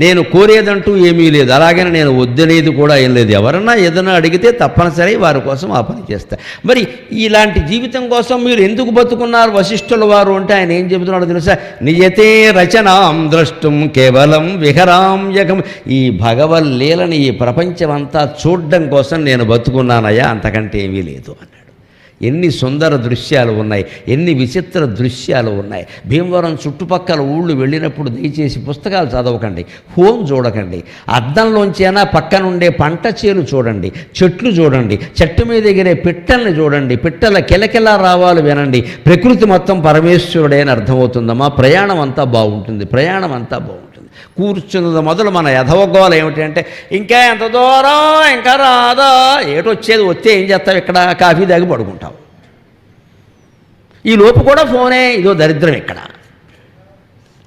నేను కోరేదంటూ ఏమీ లేదు, అలాగని నేను వద్దనేది కూడా ఏం లేదు. ఎవరన్నా ఏదైనా అడిగితే తప్పనిసరి వారి కోసం ఆ పని చేస్తా. మరి ఇలాంటి జీవితం కోసం మీరు ఎందుకు బతుకున్నారు వశిష్ఠుల వారు అంటే ఆయన ఏం చెబుతున్నాడో తెలుసా? నియతే రచనాం ద్రష్టుం కేవలం విహరాంయకం. ఈ భగవల్లీలని ఈ ప్రపంచమంతా చూడడం కోసం నేను బతుకున్నానయ్యా, అంతకంటే ఏమీ లేదు అన్నాడు. ఎన్ని సుందర దృశ్యాలు ఉన్నాయి, ఎన్ని విచిత్ర దృశ్యాలు ఉన్నాయి. భీమవరం చుట్టుపక్కల ఊళ్ళు వెళ్ళినప్పుడు దయచేసి పుస్తకాలు చదవకండి, ఫోన్ చూడకండి. అద్దంలోంచి అయినా పక్కనుండే పంట చేలు చూడండి, చెట్లు చూడండి, చెట్టు మీద ఎగిరే పిట్టల్ని చూడండి, పిట్టల కిలకిలా రావాలు వినండి. ప్రకృతి మొత్తం పరమేశ్వరుడే అని అర్థమవుతుందమ్మా. ప్రయాణం అంతా బాగుంటుంది, ప్రయాణం అంతా బాగుంటుంది. కూర్చున్నది మొదలు మన యథవగోళం ఏమిటి అంటే ఇంకా ఎంత దూరం, ఇంకా రాదా, ఏటొచ్చేది, వస్తే ఏం చేస్తావు, ఇక్కడ కాఫీ తాగి పడుకుంటావు. ఈ లోపు కూడా ఫోనే, ఇదో దరిద్రం. ఇక్కడ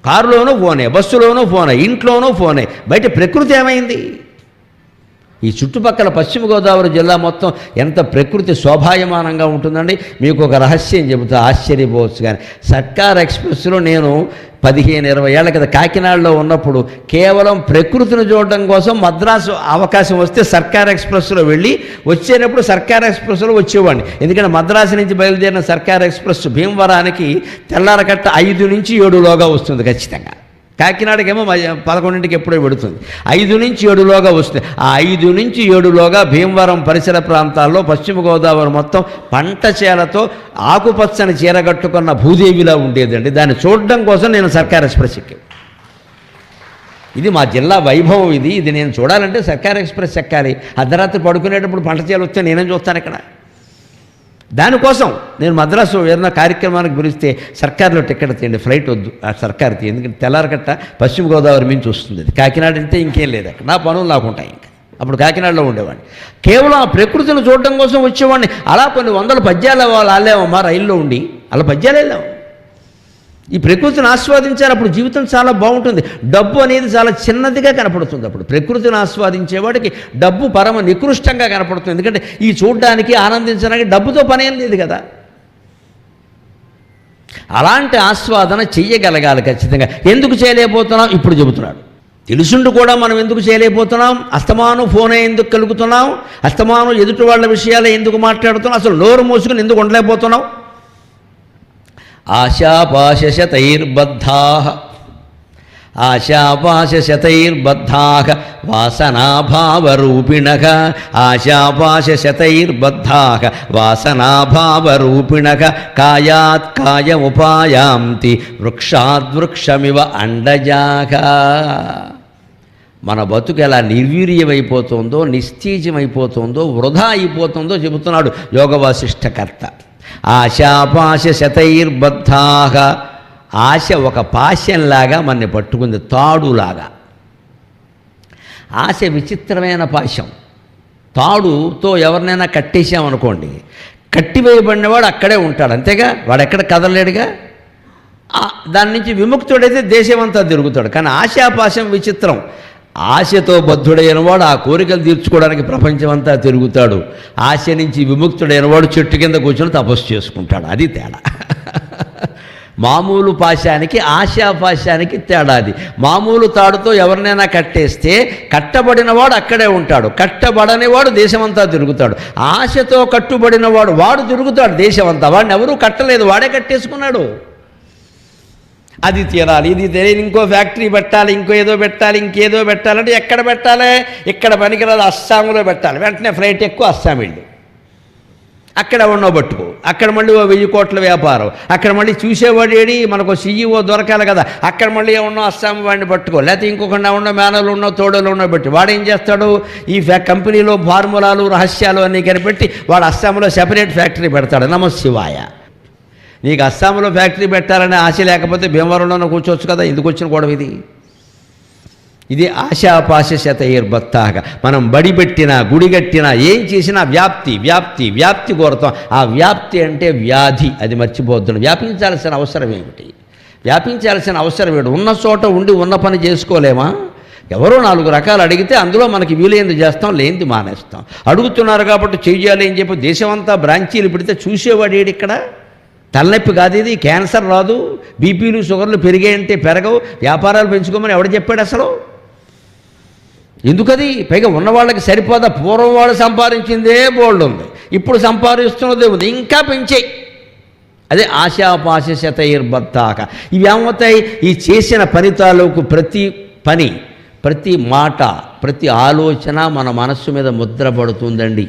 కారులోనూ ఫోనే, బస్సులోనూ ఫోనే, ఇంట్లోనూ ఫోనే. బయట ప్రకృతి ఏమైంది? ఈ చుట్టుపక్కల పశ్చిమ గోదావరి జిల్లా మొత్తం ఎంత ప్రకృతి శోభాయమానంగా ఉంటుందండి. మీకు ఒక రహస్యం చెబుతా, ఆశ్చర్యపోవచ్చు. కానీ సర్కార్ ఎక్స్ప్రెస్లో నేను 15-20 ఏళ్ల కదా కాకినాడలో ఉన్నప్పుడు కేవలం ప్రకృతిని చూడడం కోసం మద్రాసు అవకాశం వస్తే సర్కార్ ఎక్స్ప్రెస్లో వెళ్ళి వచ్చేటప్పుడు సర్కార్ ఎక్స్ప్రెస్లో వచ్చేవాడిని. ఎందుకంటే మద్రాసు నుంచి బయలుదేరిన సర్కార్ ఎక్స్ప్రెస్ భీమవరానికి తెల్లారకట్ట 5 నుంచి 7లోగా వస్తుంది ఖచ్చితంగా. కాకినాడకేమో 11ంటికి ఎప్పుడో పెడుతుంది. 5 నుంచి 7లోగా వస్తుంది. ఆ 5 నుంచి 7లోగా భీమవరం పరిసర ప్రాంతాల్లో పశ్చిమ గోదావరి మొత్తం పంట చేలతో ఆకుపచ్చని చీర కట్టుకున్న భూదేవిలా ఉండేదండి. దాన్ని చూడడం కోసం నేను సర్కార్ ఎక్స్ప్రెస్ ఎక్కాను. ఇది మా జిల్లా వైభవం. ఇది నేను చూడాలంటే సర్కార్ ఎక్స్ప్రెస్ ఎక్కాలి. అర్ధరాత్రి పడుకునేటప్పుడు పంట చేలు వస్తే నేనేం చూస్తాను ఇక్కడ? దానికోసం నేను మద్రాసు ఏదైనా కార్యక్రమానికి గురిస్తే సర్కారులో టికెట్ తీయండి, ఫ్లైట్ వద్దు, ఆ సర్కారు తీయండి. ఎందుకంటే తెల్లారకట్ట పశ్చిమ గోదావరి నుంచి వస్తుంది. అది కాకినాడ అంటే ఇంకేం లేదు, అక్కడ నా పనులు నాకు ఉంటాయి. ఇంకా అప్పుడు కాకినాడలో ఉండేవాడిని. కేవలం ఆ ప్రకృతిని చూడడం కోసం వచ్చేవాడిని. అలా కొన్ని వందల పద్యాలు వాళ్ళు ఆలేమమ్మా రైల్లో ఉండి, అలా పద్యాలు వెళ్ళాము. ఈ ప్రకృతిని ఆస్వాదించాలి, అప్పుడు జీవితం చాలా బాగుంటుంది. డబ్బు అనేది చాలా చిన్నదిగా కనపడుతుంది. అప్పుడు ప్రకృతిని ఆస్వాదించేవాడికి డబ్బు పరమ నికృష్టంగా కనపడుతుంది. ఎందుకంటే ఈ చూడడానికి ఆనందించడానికి డబ్బుతో పనేం లేదు కదా. అలాంటి ఆస్వాదన చెయ్యగలగాలి ఖచ్చితంగా. ఎందుకు చేయలేకపోతున్నాం ఇప్పుడు చెబుతున్నాడు. తెలుసుండు కూడా మనం ఎందుకు చేయలేకపోతున్నాం? అస్తమానం ఫోనే ఎందుకు కలుగుతున్నాం? అస్తమానం ఎదుటి వాళ్ళ విషయాలే ఎందుకు మాట్లాడుతున్నాం? అసలు నోరు మూసుకుని ఎందుకు ఉండలేకపోతున్నాం? ఆశాపాశశతైర్బద్ధాః ఆశాపాశశతైర్బద్ధాః వాసనాభావరూపిణః ఆశాపాశశతైర్బద్ధాః వాసనాభావరూపిణః కాయాత్ కాయముపాయాంతి వృక్షాద్వృక్షమివ అండజాః. మన బతుకు ఎలా నిర్వీర్యమైపోతుందో, నిస్తేజమైపోతుందో, వృధా అయిపోతుందో చెబుతున్నాడు యోగవాసిష్ఠకర్త. ఆశాపాశశతైర్బద్ధాః. ఆశ ఒక పాశంలాగా మనని పట్టుకుంది, తాడులాగా. ఆశ విచిత్రమైన పాశం. తాడుతో ఎవరినైనా కట్టేసామనుకోండి, కట్టివేయబడినవాడు అక్కడే ఉంటాడు, అంతేగా, వాడు ఎక్కడ కదలలేడుగా. దాని నుంచి విముక్తుడైతే దేశమంతా తిరుగుతాడు. కానీ ఆశాపాశం విచిత్రం. ఆశతో బద్ధుడైన వాడు ఆ కోరికలు తీర్చుకోవడానికి ప్రపంచమంతా తిరుగుతాడు. ఆశ నుంచి విముక్తుడైన వాడు చెట్టు కింద కూర్చొని తపస్సు చేసుకుంటాడు. అది తేడా. మామూలు పాశానికి ఆశాపాశానికి తేడా అది. మామూలు తాడుతో ఎవరినైనా కట్టేస్తే కట్టబడినవాడు అక్కడే ఉంటాడు, కట్టబడనివాడు దేశమంతా తిరుగుతాడు. ఆశతో కట్టుబడినవాడు వాడు తిరుగుతాడు దేశమంతా. వాడిని ఎవరూ కట్టలేదు, వాడే కట్టేసుకున్నాడు. అది తీరాలి, ఇది తెలియదు, ఇంకో ఫ్యాక్టరీ పెట్టాలి, ఇంకో ఏదో పెట్టాలి, ఇంకేదో పెట్టాలంటే ఎక్కడ పెట్టాలి? ఇక్కడ పనికిరాదు, అస్సాంలో పెట్టాలి. వెంటనే ఫ్లైట్ ఎక్కువ అస్సాం వెళ్ళు, అక్కడ ఉన్నో పట్టుకో, అక్కడ మళ్ళీ 1000 కోట్ల వ్యాపారం, అక్కడ మళ్ళీ చూసేవాడు ఏడి, మనకు సీఈఓ దొరకాలి కదా, అక్కడ మళ్ళీ ఉన్నో అస్సాం వాడిని పట్టుకో, లేకపోతే ఇంకొకటి ఉన్న మేనలు ఉన్నో తోడలు ఉన్నో పెట్టి వాడేం చేస్తాడు? ఈ కంపెనీలో ఫార్ములాలు రహస్యాలు అన్నీ కనిపెట్టి వాడు అస్సాంలో సెపరేట్ ఫ్యాక్టరీ పెడతాడు. నమః శివాయ. నీకు అస్సాంలో ఫ్యాక్టరీ పెట్టాలనే ఆశ లేకపోతే భీమవరంలోనే కూర్చోవచ్చు కదా. ఎందుకు వచ్చిన గొడవ ఇది? ఇది ఆశాపాశశతైర్బద్ధాః. మనం బడి పెట్టినా, గుడి కట్టినా, ఏం చేసినా వ్యాప్తి వ్యాప్తి వ్యాప్తి కోరుతాం. ఆ వ్యాప్తి అంటే వ్యాధి, అది మర్చిపోతున్నాం. వ్యాపించాల్సిన అవసరం ఏమిటి? వ్యాపించాల్సిన అవసరం ఏమిటి? ఉన్న చోట ఉండి ఉన్న పని చేసుకోలేమా? ఎవరో 4 రకాలు అడిగితే అందులో మనకి వీలైంది చేస్తాం, లేనిది మానేస్తాం. అడుగుతున్నారు కాబట్టి చెయ్యాలి అని చెప్పి దేశమంతా బ్రాంచీలు పెడితే చూసేవాడు ఏడు ఇక్కడ? తలనొప్పి కాదు ఇది, క్యాన్సర్ రాదు, బీపీలు షుగర్లు పెరిగాయంటే పెరగవు, వ్యాపారాలు పెంచుకోమని ఎవడు చెప్పాడు అసలు? ఎందుకది? పైగా ఉన్నవాళ్ళకి సరిపోదా? పూర్వం వాళ్ళు సంపాదించిందే బోల్డ్ ఉంది, ఇప్పుడు సంపాదిస్తున్నదే ఉంది, ఇంకా పెంచేయి. అదే ఆశాపాశ శతైర్బద్ధాక. ఇవి ఏమవుతాయి? ఈ చేసిన పని తాలూకు ప్రతి పని, ప్రతి మాట, ప్రతి ఆలోచన మన మనస్సు మీద ముద్ర పడుతుందండి.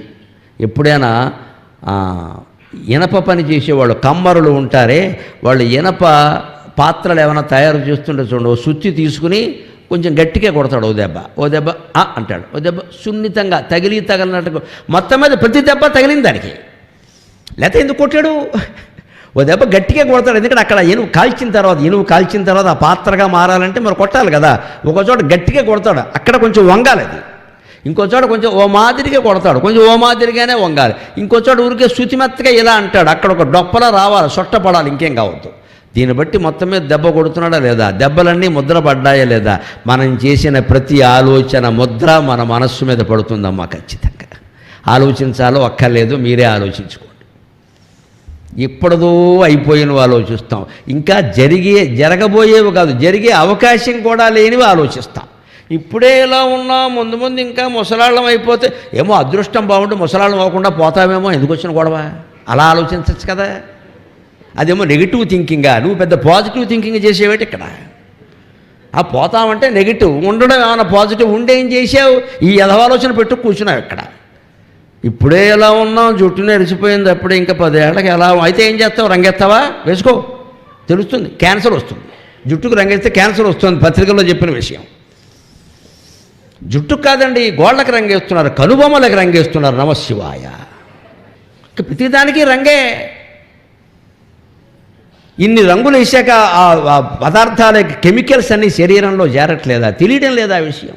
ఎప్పుడైనా ఇనప పని చేసేవాళ్ళు కమ్మరులు ఉంటారే, వాళ్ళు ఇనప పాత్రలు ఏమైనా తయారు చేస్తుంటే చూడండి, ఓ సుత్తి తీసుకుని కొంచెం గట్టిగా కొడతాడు, ఓ దెబ్బ అంటాడు, ఓ దెబ్బ సున్నితంగా తగిలినట్టుగా, మొత్తం మీద ప్రతి దెబ్బ తగిలింది దానికి. లేకపోతే ఎందుకు కొట్టాడు? ఓ దెబ్బ గట్టిగా కొడతాడు, ఎందుకంటే అక్కడ ఇనువు కాల్చిన తర్వాత ఆ పాత్రగా మారాలంటే మరి కొట్టాలి కదా. ఒక చోట గట్టిగా కొడతాడు, అక్కడ కొంచెం వంగాలి అది. ఇంకో చోట కొంచెం ఓ మాదిరిగా కొడతాడు, కొంచెం ఓ మాదిరిగానే వంగాలి. ఇంకో చోట ఊరికే శుతిమెత్తగా ఇలా అంటాడు, అక్కడ ఒక డొప్పలా రావాలి, సొట్టపడాలి, ఇంకేం కావద్దు. దీన్ని బట్టి మొత్తం మీద దెబ్బ కొడుతున్నాడా లేదా, దెబ్బలన్నీ ముద్ర పడ్డాయా లేదా, మనం చేసిన ప్రతి ఆలోచన ముద్ర మన మనస్సు మీద పడుతుందమ్మా. ఖచ్చితంగా ఆలోచించాలో అక్కర్లేదు, మీరే ఆలోచించుకోండి. ఇప్పటిదో అయిపోయినవి ఆలోచిస్తాం, ఇంకా జరగబోయేవి కాదు, జరిగే అవకాశం కూడా లేనివి ఆలోచిస్తాం. ఇప్పుడే ఇలా ఉన్నా, ముందు ముందు ఇంకా ముసలాళ్ళం అయిపోతే ఏమో అదృష్టం బాగుంటే ముసలాళ్ళం అవ్వకుండా పోతామేమో, ఎందుకు వచ్చిన గొడవ? అలా ఆలోచించచ్చు కదా. అదేమో నెగిటివ్ థింకింగా, నువ్వు పెద్ద పాజిటివ్ థింకింగ్ చేసేవేటి ఇక్కడ. ఆ పోతామంటే నెగిటివ్, ఉండడం ఏమైనా పాజిటివ్ ఉండేం చేసావు? ఈ యథాలోచన పెట్టు కూర్చున్నావు ఇక్కడ. ఇప్పుడే ఎలా ఉన్నాం, జుట్టునే ఎరిసిపోయింది, అప్పుడే ఇంకా 10 ఏళ్ళకి ఎలా అయితే ఏం చేస్తావు? రంగెత్తావా? వేసుకో, తెలుస్తుంది, క్యాన్సర్ వస్తుంది. జుట్టుకు రంగేస్తే క్యాన్సర్ వస్తుంది, పత్రికల్లో చెప్పిన విషయం. జుట్టుకు కాదండి, గోళ్ళకి రంగేస్తున్నారు, కనుబొమ్మలకు రంగేస్తున్నారు. నమశివాయ. ప్రతిదానికి రంగే. ఇన్ని రంగులు వేసాక ఆ పదార్థాల కెమికల్స్ అన్నీ శరీరంలో చేరట్లేదా? తెలియడం లేదా ఆ విషయం?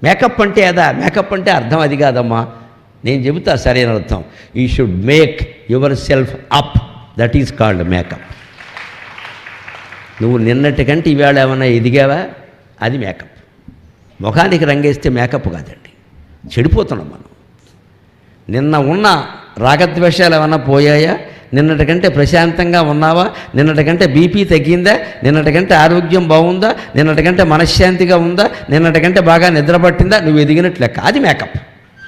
మేకప్ అంటే అదా? మేకప్ అంటే అర్థం అది కాదమ్మా, నేను చెబుతా సరైన అర్థం. You should make your self up, that is called makeup. నువ్వు నిన్నటికంటే ఈవేళ ఏమైనా ఎదిగావా? అది మేకప్. ముఖానికి రంగేస్తే మేకప్ కాదండి, చెడిపోతున్నాం మనం. నిన్న ఉన్న రాగద్వేషాలు ఏమన్నా పోయాయా? నిన్నటికంటే ప్రశాంతంగా ఉన్నావా? నిన్నటికంటే బీపీ తగ్గిందా? నిన్నటికంటే ఆరోగ్యం బాగుందా? నిన్నటికంటే మనశ్శాంతిగా ఉందా? నిన్నటికంటే బాగా నిద్రపట్టిందా? నువ్వు ఎదిగినట్లు లెక్క. అది makeup.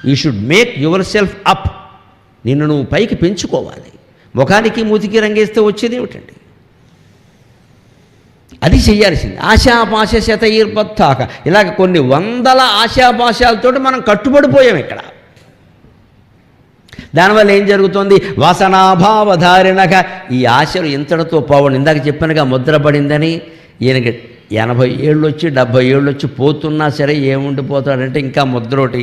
You should make your self up. నిన్ను నువ్వు పైకి పెంచుకోవాలి. ముఖానికి మూతికి రంగేస్తే వచ్చేది ఏమిటండి? అది చెయ్యాల్సింది. ఆశాపాశ శతైర్బద్ధాక. ఇలాగ కొన్ని వందల ఆశాపాశాలతో మనం కట్టుబడిపోయాం ఇక్కడ. దానివల్ల ఏం జరుగుతుంది? వాసనాభావధారిణగా ఈ ఆశలు ఇంతటితో పోవండి. ఇందాక చెప్పానుగా ముద్రపడిందని. ఈయనకి 80 ఏళ్ళు వచ్చి 70 ఏళ్ళు వచ్చి పోతున్నా సరే ఏముండిపోతాడంటే ఇంకా ముద్రోటి.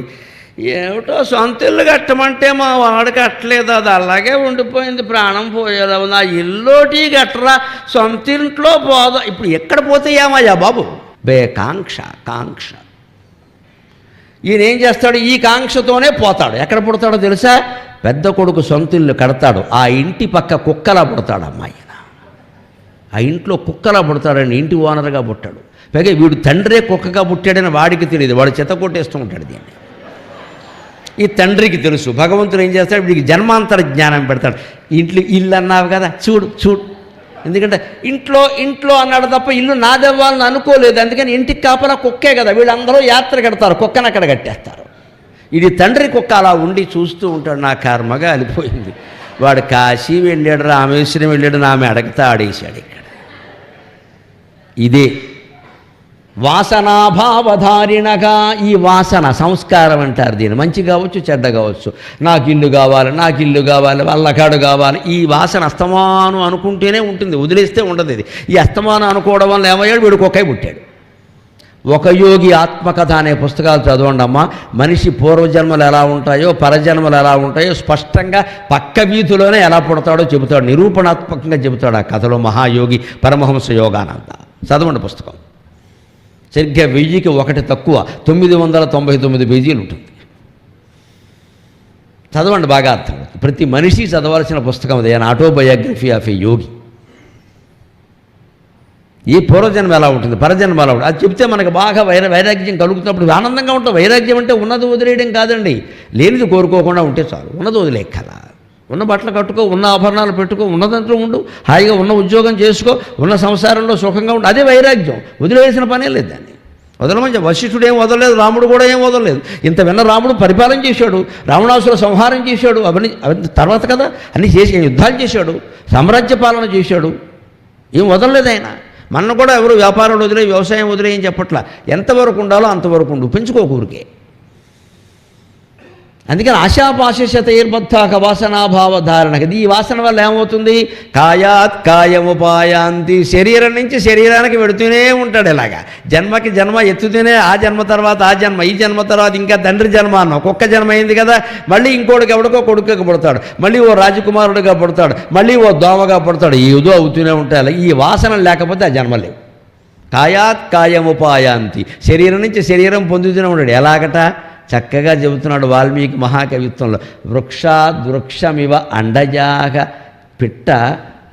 ఏమిటో సొంత ఇల్లు కట్టమంటే మా వాడు కట్టలేదు, అది అలాగే ఉండిపోయింది, ప్రాణం పోయేలా ఉంది. ఆ ఇల్లోటి కట్టరా, సొంత ఇంట్లో పోదా. ఇప్పుడు ఎక్కడ పోతాయామయ్యా బాబు? కాంక్ష. ఈయన ఏం చేస్తాడు? ఈ కాంక్షతోనే పోతాడు. ఎక్కడ పుడతాడో తెలుసా? పెద్ద కొడుకు సొంత ఇల్లు కడతాడు, ఆ ఇంటి పక్క కుక్కలా పుడతాడు అమ్మాయి. ఆ ఇంట్లో కుక్కలా పుడతాడని ఇంటి ఓనర్గా పుట్టాడు. పైగా వీడు తండ్రే కుక్కగా పుట్టాడని వాడికి తెలియదు, వాడు చెత్త కొట్టేస్తూ ఉంటాడు దీన్ని. ఈ తండ్రికి తెలుసు. భగవంతుడు ఏం చేస్తాడు? వీడికి జన్మాంతర జ్ఞానం పెడతాడు. ఇల్లు అన్నావు కదా, చూడు. ఎందుకంటే ఇంట్లో అన్నాడు తప్ప ఇల్లు నాదవ్వాలని అనుకోలేదు. అందుకని ఇంటికి కాపలా కుక్కే కదా. వీళ్ళందరూ యాత్ర కడతారు, కుక్కను అక్కడ కట్టేస్తారు. ఇది తండ్రి కుక్క అలా ఉండి చూస్తూ ఉంటాడు. నా కర్మగా అలిపోయింది, వాడు కాశీ వెళ్ళాడు, రామేశ్వరం వెళ్ళాడు, ఆమె అడగతా ఆడేశాడు ఇక్కడ. ఇదే వాసనాభావధారిణగా. ఈ వాసన సంస్కారం అంటారు దీన్ని. మంచి కావచ్చు, చెడ్డ కావచ్చు. నాకు ఇల్లు కావాలి, వల్లకాడు కావాలి. ఈ వాసన అస్తమానం అనుకుంటేనే ఉంటుంది, వదిలేస్తే ఉండదు. ఇది ఈ అస్తమానం అనుకోవడం వల్ల ఏమయ్యాడు? వీడు కుక్కై పుట్టాడు. ఒక యోగి ఆత్మకథ అనే పుస్తకాలు చదవండి అమ్మా. మనిషి పూర్వజన్మలు ఎలా ఉంటాయో, పరజన్మలు ఎలా ఉంటాయో స్పష్టంగా పక్క వీధిలోనే ఎలా పుడతాడో చెబుతాడు, నిరూపణాత్మకంగా చెబుతాడు ఆ కథలో మహాయోగి పరమహంస యోగానంద. చదవండి పుస్తకం. సరిగ్గా 1000కి 1 తక్కువ, 999 పేజీలు ఉంటుంది. చదవండి, బాగా అర్థం. ప్రతి మనిషి చదవాల్సిన పుస్తకం అది. ఆయన ఆటోబయోగ్రఫీ ఆఫ్ ఏ యోగి. ఈ పూర్వజన్మ ఎలా ఉంటుంది, పరజన్మ ఎలా ఉంటుంది, అది చెప్తే మనకు బాగా వైరాగ్యం కలుగుతున్నప్పుడు ఆనందంగా ఉంటాం. వైరాగ్యం అంటే ఉన్నది వదిలేయడం కాదండి, లేనిది కోరుకోకుండా ఉంటే చాలు. ఉన్నది వదిలేక్కల. ఉన్న బట్టలు కట్టుకో, ఉన్న ఆభరణాలు పెట్టుకో, ఉన్నదంట్లో ఉండు, హాయిగా ఉన్న ఉద్యోగం చేసుకో, ఉన్న సంసారంలో సుఖంగా ఉండు. అదే వైరాగ్యం. వదిలేసిన పనే లేదు దాన్ని. వదలమని వశిష్ఠుడు ఏం వదలలేదు, రాముడు కూడా ఏం వదలలేదు. ఇంత విన్న రాముడు పరిపాలన చేశాడు, రావణాసుర సంహారం చేశాడు, అవన్నీ తర్వాత కదా అన్నీ చేసి యుద్ధాలు చేశాడు, సామ్రాజ్య పాలన చేశాడు, ఏం వదలలేదు ఆయన. మన కూడా ఎవరు వ్యాపారం వదిలే వ్యవసాయం వదిలే ఏం చెప్పట్లా, ఎంతవరకు ఉండాలో అంతవరకు ఉండు, పెంచుకోకూరికే. అందుకని ఆశాపాశతైర్బద్ధాక వాసనాభావ ధారణకి ఈ వాసన వల్ల ఏమవుతుంది, కాయాత్ కాయముపాయాంతి, శరీరం నుంచి శరీరానికి వెడుతూనే ఉంటాడు. ఇలాగా జన్మకి జన్మ ఎత్తుతూనే, ఆ జన్మ తర్వాత ఆ జన్మ, ఈ జన్మ తర్వాత ఇంకా తండ్రి జన్మ అన్న ఒక్కొక్క జన్మ అయింది కదా, మళ్ళీ ఇంకోటికి ఎవడికో కొడుకుగా పుడతాడు, మళ్ళీ ఓ రాజకుమారుడిగా పుడతాడు, మళ్ళీ ఓ దోమగా పుడతాడు, ఏదో అవుతూనే ఉంటాయి. ఈ వాసన లేకపోతే ఆ జన్మ లేవు. కాయాత్ కాయముపాయాంతి, శరీరం నుంచి శరీరం పొందుతూనే ఉంటాడు. ఎలాగట చక్కగా చెబుతున్నాడు వాల్మీకి మహాకవిత్వంలో, వృక్షమివ అండజాగ, పిట్ట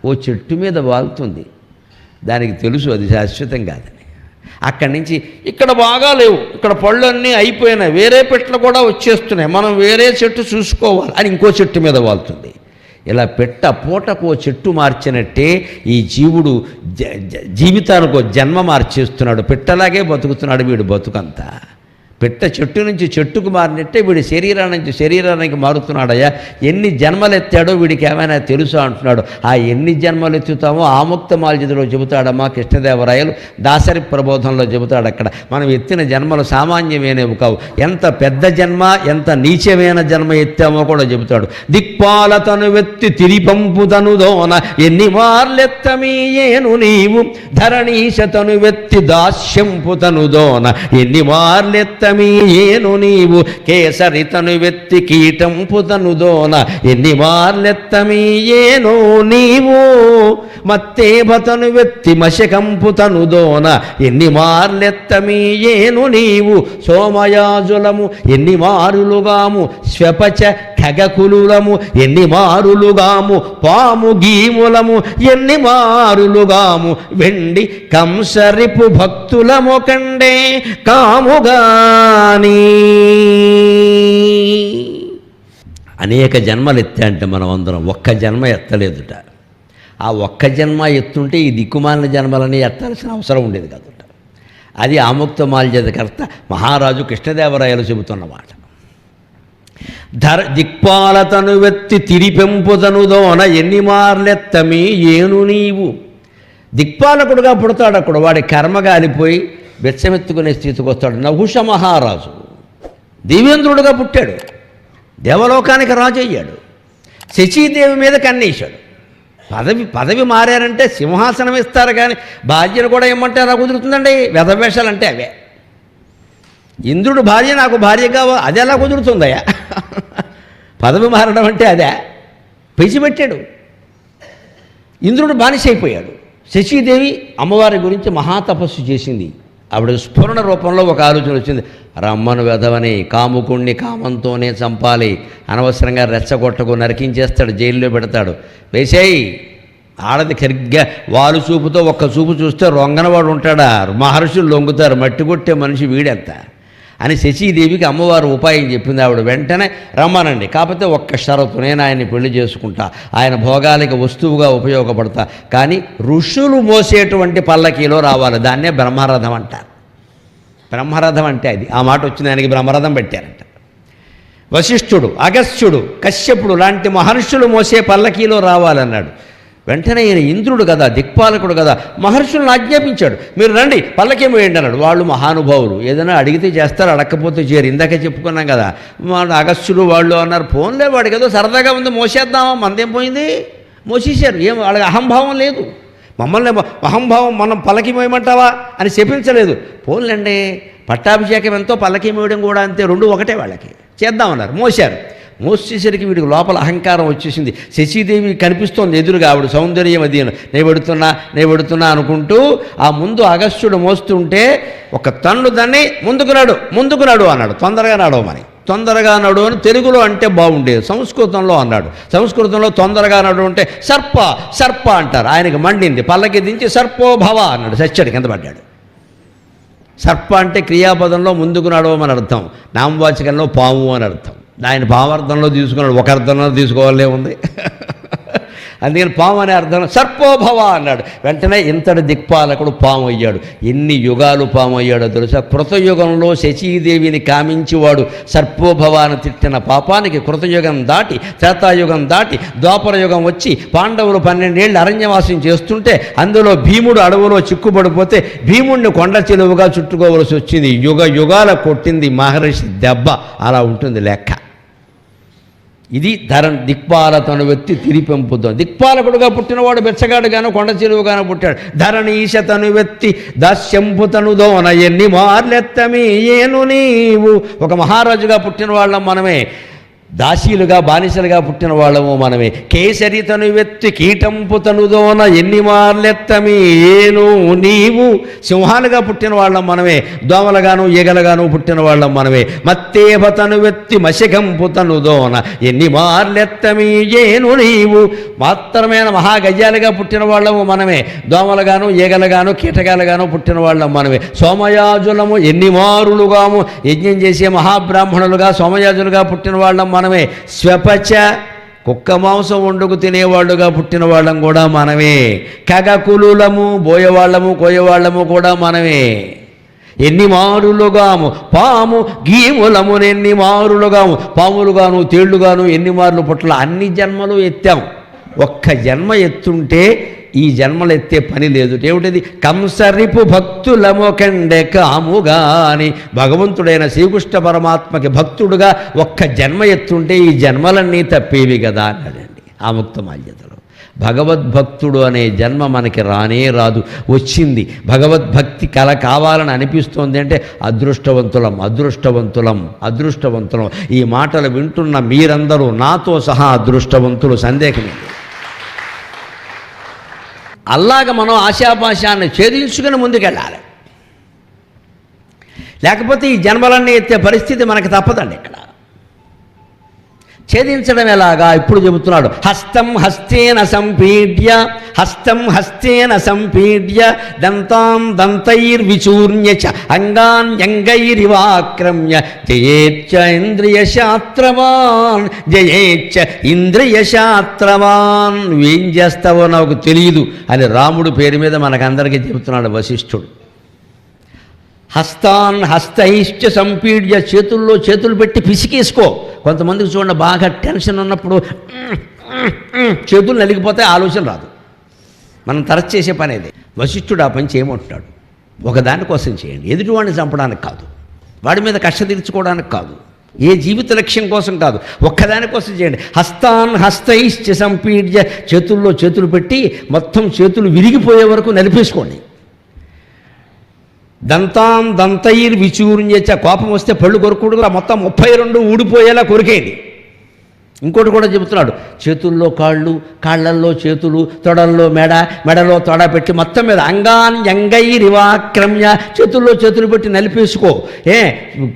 ఓ చెట్టు మీద వాలుతుంది, దానికి తెలుసు అది శాశ్వతం కాదని. అక్కడి నుంచి ఇక్కడ బాగా లేవు, ఇక్కడ పళ్ళన్నీ అయిపోయినాయి, వేరే పిట్టలు కూడా వచ్చేస్తున్నాయి, మనం వేరే చెట్టు చూసుకోవాలి అని ఇంకో చెట్టు మీద వాలుతుంది. ఇలా పెట్ట పూటకు ఓ చెట్టు మార్చినట్టే ఈ జీవుడు జీవితానికి ఓ జన్మ మార్చేస్తున్నాడు. పిట్టలాగే బతుకుతున్నాడు వీడు బతుకంతా. పెట్ట చెట్టు నుంచి చెట్టుకు మారినట్టే వీడి శరీరాన్ని నుంచి శరీరానికి మారుతున్నాడయ్యా. ఎన్ని జన్మలు ఎత్తాడో వీడికి ఏమైనా తెలుసా అంటున్నాడు. ఆ ఎన్ని జన్మలు ఎత్తుతామో ఆముక్త మాల్యదలో చెబుతాడమ్మా కృష్ణదేవరాయలు, దాసరి ప్రబోధంలో చెబుతాడు. అక్కడ మనం ఎత్తిన జన్మలు సామాన్యమైనవి కావు, ఎంత పెద్ద జన్మ ఎంత నీచమైన జన్మ ఎత్తామో కూడా చెబుతాడు. దిక్పాలతను వెత్తి తిరిపంపుతను దోన ఎన్ని మార్లెత్తమీయేను నీవు, ధరణీశతను వెత్తి దాస్యంపుతను దోన ఎన్ని మార్లెత్త ఏను నీవు, కేసరితను వెత్తి కీటంపుతను దోన ఎన్ని మార్లెత్తమీయేను నీవు, మత్తేభతను వెత్తి మశకంపుతను దోన ఎన్ని మార్లెత్తమీయేను నీవు, సోమయాజులము ఎన్ని మారులుగాము, శ్వపచ ఖగకులులము ఎన్ని మారులుగాము, పాము గీములము ఎన్ని మారులుగాము, వెండి కంసరిపు భక్తులము కండే కాముగా. అనేక జన్మలు ఎత్తా అంటే మనం అందరం ఒక్క జన్మ ఎత్తలేదుట. ఆ ఒక్క జన్మ ఎత్తుంటే ఈ దిక్కుమాలిన జన్మలని ఎత్తాల్సిన అవసరం ఉండేది కాదుట. అది ఆముక్త మాల్యదకర్త మహారాజు కృష్ణదేవరాయలు చెబుతున్నమాట. దిక్పాలతను వెత్తి తిరిపెంపుతను దోన ఎన్ని మార్లెత్తమీ ఏను నీవు. దిక్పాలకుడుగా పుడతాడు అక్కడ, వాడి కర్మ గాలిపోయి బెచ్చమెత్తుకునే స్థితికి వస్తాడు. నహుష మహారాజు దేవేంద్రుడుగా పుట్టాడు, దేవలోకానికి రాజు అయ్యాడు, శచీదేవి మీద కన్నేశాడు. పదవి మారారంటే సింహాసనం ఇస్తారు కానీ భార్యను కూడా ఏమంటే అలా కుదురుతుందండి. వెధవేషాలు అంటే అవే. ఇంద్రుడు భార్య నాకు భార్య కావా, అది ఎలా కుదురుతుందయ్యా? పదవి మారడం అంటే అదే. పెంచిపెట్టాడు. ఇంద్రుడు బానిస అయిపోయాడు. శచీదేవి అమ్మవారి గురించి మహాతపస్సు చేసింది. ఆవిడ స్ఫురణ రూపంలో ఒక ఆలోచన వచ్చింది, రమ్మను వెధవని, కాముకుణ్ణి కామంతోనే చంపాలి, అనవసరంగా రెచ్చగొట్టకు, నరికించేస్తాడు, జైల్లో పెడతాడు, వేసేయి. ఆడది సరిగ్గా వాలు చూపుతో ఒక్క చూపు చూస్తే రొంగనవాడు ఉంటాడా, మహర్షులు లొంగుతారు, మట్టి కొట్టే మనిషి వీడెంత అని శచీదేవికి అమ్మవారు ఉపాయం చెప్పింది. ఆవిడ వెంటనే రమ్మనండి, కాకపోతే ఒక్క షరతు, నేను ఆయన్ని పెళ్లి చేసుకుంటా, ఆయన భోగాలకి వస్తువుగా ఉపయోగపడతా, కానీ ఋషులు మోసేటువంటి పల్లకీలో రావాలి, దాన్నే బ్రహ్మరథం అంటారు. బ్రహ్మరథం అంటే అది. ఆ మాట వచ్చిన ఆయనకి బ్రహ్మరథం పెట్టారంట. వశిష్ఠుడు, అగస్త్యుడు, కశ్యపుడు లాంటి మహర్షులు మోసే పల్లకీలో రావాలన్నాడు. వెంటనే ఈయన ఇంద్రుడు కదా, దిక్పాలకుడు కదా, మహర్షులను ఆజ్ఞాపించాడు, మీరు రండి పల్లకీ మోయండి అన్నాడు. వాళ్ళు మహానుభావులు, ఏదైనా అడిగితే చేస్తారు, అడగకపోతే చేయరు. ఇందాకే చెప్పుకున్నాం కదా, అగస్త్యుడు వాళ్ళు అన్నారు, ఫోన్లే వాడికి ఏదో సరదాగా ఉంది మోసేద్దామా, మనదేం పోయింది, మోసేశారు. ఏం వాళ్ళకి అహంభావం లేదు. మమ్మల్ని అహంభావం, మనం పల్లకీ మోయమంటావా అని చెప్పించలేదు. ఫోన్లండి, పట్టాభిషేకం ఎంతో పల్లకీ మోయడం కూడా అంతే, రెండు ఒకటే, వాళ్ళకి చేద్దామన్నారు, మోశారు. మోసేసరికి వీడికి లోపల అహంకారం వచ్చేసింది. శశీదేవి కనిపిస్తోంది ఎదురుగా, ఆవిడ సౌందర్యం అది, నేను పెడుతున్నా అనుకుంటూ ఆ ముందు అగస్త్యుడు మోస్తుంటే ఒక తన్ను దాన్ని ముందుకు నడు అన్నాడు. తొందరగా నడవమని. తొందరగా నడు అని తెలుగులో అంటే బాగుండేది, సంస్కృతంలో అన్నాడు. సంస్కృతంలో తొందరగా నడు అంటే సర్ప అంటారు. ఆయనకి మండింది, పల్లకి దించి సర్పోభవ అన్నాడు, సచ్చాడు, కింద పడ్డాడు. సర్ప అంటే క్రియాపదంలో ముందుకు నడవమని అర్థం, నామవాచకంలో పాము అని అర్థం. ఆయన భావార్థంలో తీసుకున్నాడు, ఒక అర్థంలో తీసుకోవాలే ఉంది. అందుకని పాము అనే అర్థం సర్పోభవ అన్నాడు. వెంటనే ఇంతటి దిక్పాలకుడు పాము అయ్యాడు. ఎన్ని యుగాలు పాము అయ్యాడో తెలుసా? కృతయుగంలో శచీదేవిని కామించివాడు సర్పోభవ అని తిట్టిన పాపానికి కృతయుగం దాటి త్రేతాయుగం దాటి ద్వాపరయుగం వచ్చి పాండవులు 12 ఏళ్ళు అరణ్యవాసం చేస్తుంటే అందులో భీముడు అడవులో చిక్కుబడిపోతే భీముడిని కొండ చెలువుగా చుట్టుకోవలసి వచ్చింది. యుగాల కొట్టింది మహర్షి దెబ్బ. అలా ఉంటుంది లెక్క. ఇది దిక్పాల తను వ్యక్తి తిరిపెంపుతాం. దిక్పాలకుడుగా పుట్టినవాడు బెచ్చగాడుగాను కొండ చెరువుగాను పుట్టాడు. ధరణీశ తను వ్యక్తి దాస్యంపు తనుదోన ఎన్ని మార్లెత్తమి ఏను నీవు. ఒక మహారాజుగా పుట్టిన వాళ్ళం మనమే, దాసీలుగా బానిసలుగా పుట్టిన వాళ్ళము మనమే. కేసరి తను వెత్తి కీటంపు తనుదోన ఎన్ని మార్లెత్తమి ఏను నీవు. సింహాలుగా పుట్టిన వాళ్ళం మనమే, దోమలుగాను ఈగలుగాను పుట్టిన వాళ్ళం మనమే. మత్తేభ తను వెత్తి మశకంపు తనుదోన ఎన్ని మార్లెత్తమి ఏను నీవు. మాత్రమైన మహాగజాలుగా పుట్టిన వాళ్ళము మనమే, దోమలుగాను ఈగలుగాను కీటకాలుగాను పుట్టిన వాళ్ళం మనమే. సోమయాజులము ఎన్ని మారులుగాము యజ్ఞం చేసే మహాబ్రాహ్మణులుగా సోమయాజులుగా పుట్టిన వాళ్ళం మనమే. స్వపచ కుక్క మాంసం వండుకు తినేవాళ్ళుగా పుట్టిన వాళ్ళం కూడా మనమే. కగకులులము బోయవాళ్ళము కోయవాళ్ళము కూడా మనమే. ఎన్ని మారులుగాము పాము గీములమునెన్ని మారులుగాము. పాములుగాను తేళ్లుగాను ఎన్ని మార్లు పుట్ల అన్ని జన్మలు ఎత్తాం. ఒక్క జన్మ ఎత్తుంటే ఈ జన్మలు ఎత్తే పని లేదు. ఏమిటిది? కంసరిపు భక్తులము కండె కాముగాని. భగవంతుడైన శ్రీకృష్ణ పరమాత్మకి భక్తుడుగా ఒక్క జన్మ ఎత్తుంటే ఈ జన్మలన్నీ తప్పేవి కదా అన్నాడండి ఆముక్తమాల్యతలో. భగవద్భక్తుడు అనే జన్మ మనకి రానే రాదు. వచ్చింది భగవద్భక్తి కల కావాలని అనిపిస్తోంది అంటే అదృష్టవంతులం అదృష్టవంతులం అదృష్టవంతులం. ఈ మాటలు వింటున్న మీరందరూ నాతో సహా అదృష్టవంతులు, సందేహమే. అల్లాగా మనం ఆశాపాశాన్ని ఛేదించుకుని ముందుకెళ్ళాలి. లేకపోతే ఈ జన్మలన్నీ ఎత్తే పరిస్థితి మనకు తప్పదండి. ఇక్కడ ఛేదించడం ఎలాగా ఇప్పుడు చెబుతున్నాడు. హస్తం హస్తేన సంపీడ్య హస్తం హస్తేన సంపీడ్య దంతాం దంతైర్విచూర్య చ అంగాన్యంగైరివాక్రమ్య జయేచ్చ ఇంద్రియశాస్త్రవాన్ జయేచ్చ ఇంద్రియశాస్త్రవాన్. నువ్వేం చేస్తావో నాకు తెలియదు అని రాముడు పేరు మీద మనకందరికీ చెబుతున్నాడు వశిష్ఠుడు. హస్తాన్ హస్తైశ్చ సంపీడ్య చేతుల్లో చేతులు పెట్టి పిసికేసుకో. కొంతమందికి చూడండి బాగా టెన్షన్ ఉన్నప్పుడు చేతులు నలిగిపోతే ఆలోచన రాదు. మనం తరచు చేసే పని అది. వశిష్ఠుడు ఆ పని చేయమంటున్నాడు. ఒకదానికోసం చేయండి, ఎదుటివాడిని చంపడానికి కాదు, వాడి మీద కష్ట తీర్చుకోవడానికి కాదు, ఏ జీవిత లక్ష్యం కోసం కాదు, ఒక్కదానికోసం చేయండి. హస్తాన్ హస్తైశ్చ సంపీడ్య చేతుల్లో చేతులు పెట్టి మొత్తం చేతులు విరిగిపోయే వరకు నలిపేసుకోండి. దంతాం దంతైర్ విచూర్యచ. కోపం వస్తే పళ్ళు కొరుకుడుగా మొత్తం 32 ఊడిపోయేలా కొరికేయండి. ఇంకోటి కూడా చెబుతున్నాడు. చేతుల్లో కాళ్ళు, కాళ్ళల్లో చేతులు, తొడల్లో మెడ, మెడలో తొడ పెట్టి మొత్తం మీద అంగాన్యంగైరివాక్రమ్య. చేతుల్లో చేతులు పెట్టి నలిపేసుకో.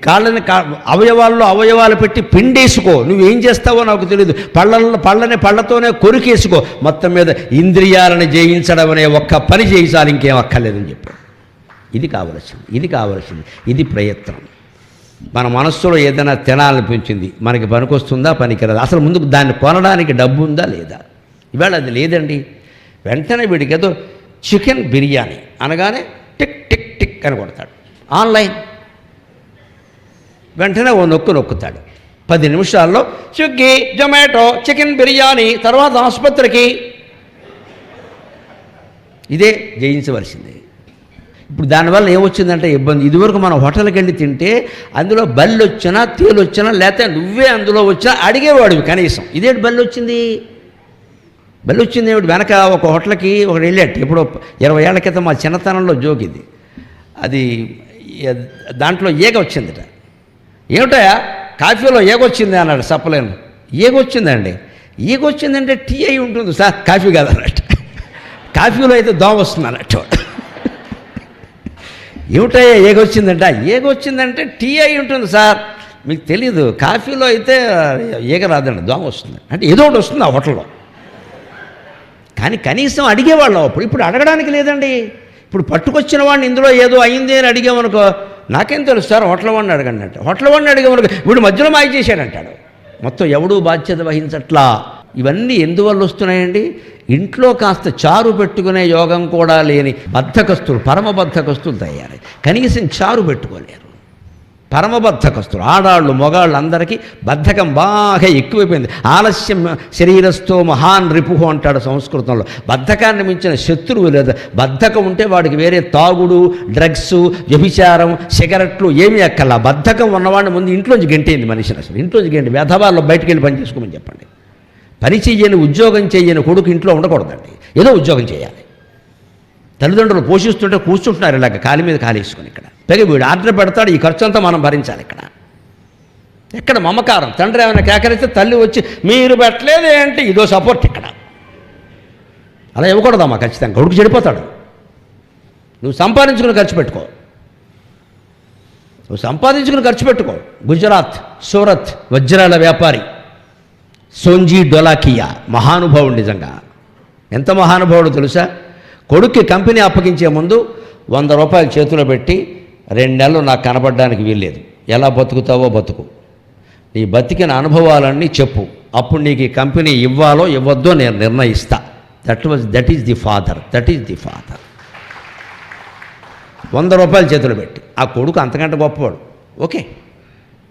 కాళ్ళని అవయవాల్లో అవయవాలు పెట్టి పిండేసుకో. నువ్వేం చేస్తావో నాకు తెలియదు. పళ్ళని పళ్ళతోనే కొరికేసుకో. మొత్తం మీద ఇంద్రియాలను జయించడం అనే ఒక్క పని చేయించాలి, ఇంకేం అక్కర్లేదని చెప్పాడు. ఇది కావలసింది. ఇది ప్రయత్నం. మన మనస్సులో ఏదైనా తినాలనిపించింది, మనకి పనికొస్తుందా పనికిరాదు, అసలు ముందుకు దాన్ని కొనడానికి డబ్బు ఉందా లేదా? ఇవాళ అది లేదండి. వెంటనే వీడికి ఏదో చికెన్ బిర్యానీ అనగానే టిక్ టిక్ టిక్ అని కొడతాడు. ఆన్లైన్ వెంటనే ఓ నొక్కుతాడు. 10 నిమిషాల్లో స్విగ్గీ, జొమాటో, చికెన్ బిర్యానీ, తర్వాత ఆసుపత్రికి. ఇదే జయించవలసిందే. ఇప్పుడు దానివల్ల ఏమొచ్చిందంటే ఇబ్బంది. ఇదివరకు మనం హోటల్కి వెళ్ళి తింటే అందులో బల్లి వచ్చినా తేలు వచ్చినా లేకపోతే నువ్వే అందులో వచ్చినా అడిగేవాడివి కనీసం. ఇదేంటి బల్లి వచ్చింది ఏమిటి? వెనక ఒక హోటల్కి ఒకటి వెళ్ళాడు ఇప్పుడు 20 ఏళ్ల క్రితం, మా చిన్నతనంలో జోక్ ఇది. అది దాంట్లో ఈగ వచ్చిందిట. ఏమిటయా కాఫీలో ఈగ వచ్చింది అన్నాడు. చెప్పలేను. ఈగ వచ్చిందండి. ఈగ వచ్చిందంటే టీ అయి ఉంటుంది సార్, కాఫీ కాదు అన్నట్టు. కాఫీలో అయితే దోమ వస్తుంది అన్నట్టు. ఏమిటయ్యా ఏగొచ్చిందంటే టీ అయి ఉంటుంది సార్. మీకు తెలీదు, కాఫీలో అయితే ఈగ రాదండి, దోమ వస్తుంది. అంటే ఏదో ఒకటి వస్తుంది ఆ హోటల్లో. కానీ కనీసం అడిగేవాళ్ళం అప్పుడు. ఇప్పుడు అడగడానికి లేదండి. ఇప్పుడు పట్టుకొచ్చిన వాడిని ఇందులో ఏదో అయింది అని అడిగామనుకో, నాకేం తెలుసు సార్, హోటల్ వాడిని అడగండి అంటే. హోటల్ వాడిని అడిగామనుకో, వీడు మధ్యలో మాయ చేశాడంటాడు. మొత్తం ఎవడూ బాధ్యత వహించట్లా. ఇవన్నీ ఎందువల్ల వస్తున్నాయండి? ఇంట్లో కాస్త చారు పెట్టుకునే యోగం కూడా లేని బద్ధకస్తులు, పరమ బద్ధకస్తులు తయారై కనీసం చారు పెట్టుకోలేరు. పరమబద్ధకస్తులు, ఆడాళ్ళు మొగాళ్ళు అందరికీ బద్ధకం బాగా ఎక్కువైపోయింది. ఆలస్యం శరీరస్థో మహాన్ రిపుహు అంటాడు సంస్కృతంలో. బద్ధకాన్ని మించిన శత్రువు లేదు. బద్ధకం ఉంటే వాడికి వేరే తాగుడు, డ్రగ్స్, వ్యభిచారం, సిగరెట్లు ఏమీ అక్కర్లా. బద్ధకం ఉన్నవాడిని ముందు ఇంట్లోంచి గెంటేయింది మనిషిని. అసలు ఇంట్లోంచి గెంటి వ్యధవాళ్ళు బయటికి వెళ్ళి పని చేసుకోమని చెప్పండి. పని చెయ్యని, ఉద్యోగం చెయ్యని కొడుకు ఇంట్లో ఉండకూడదండి. ఏదో ఉద్యోగం చేయాలి. తల్లిదండ్రులు పోషిస్తుంటే కూర్చుంటున్నారు ఇలాగ కాలి మీద కాలేసుకుని. ఇక్కడ పైగా వీడు ఆర్డర్ పెడతాడు, ఈ ఖర్చు అంతా మనం భరించాలి. ఎక్కడ మమకారం? తండ్రి ఏమైనా కేకరిస్తే తల్లి వచ్చి మీరు పెట్టలేదు ఏంటి, ఇదో సపోర్ట్. ఇక్కడ అలా ఇవ్వకూడదమ్మా ఖచ్చితంగా. కొడుకు చెడిపోతాడు. నువ్వు సంపాదించుకుని ఖర్చు పెట్టుకో. గుజరాత్, సూరత్ వజ్రాల వ్యాపారి సోంజీ డోలాకియా మహానుభావుడు. నిజంగా ఎంత మహానుభావుడు తెలుసా? కొడుక్కి కంపెనీ అప్పగించే ముందు 100 రూపాయలు చేతిలో పెట్టి 2 నెలలు నాకు కనపడడానికి వీల్లేదు, ఎలా బతుకుతావో బతుకు, నీ బతికిన అనుభవాలన్నీ చెప్పు, అప్పుడు నీకు ఈ కంపెనీ ఇవ్వాలో ఇవ్వద్దో నేను నిర్ణయిస్తా. That is the father. 100 రూపాయలు చేతిలో పెట్టి. ఆ కొడుకు అంతకంటే గొప్పవాడు. ఓకే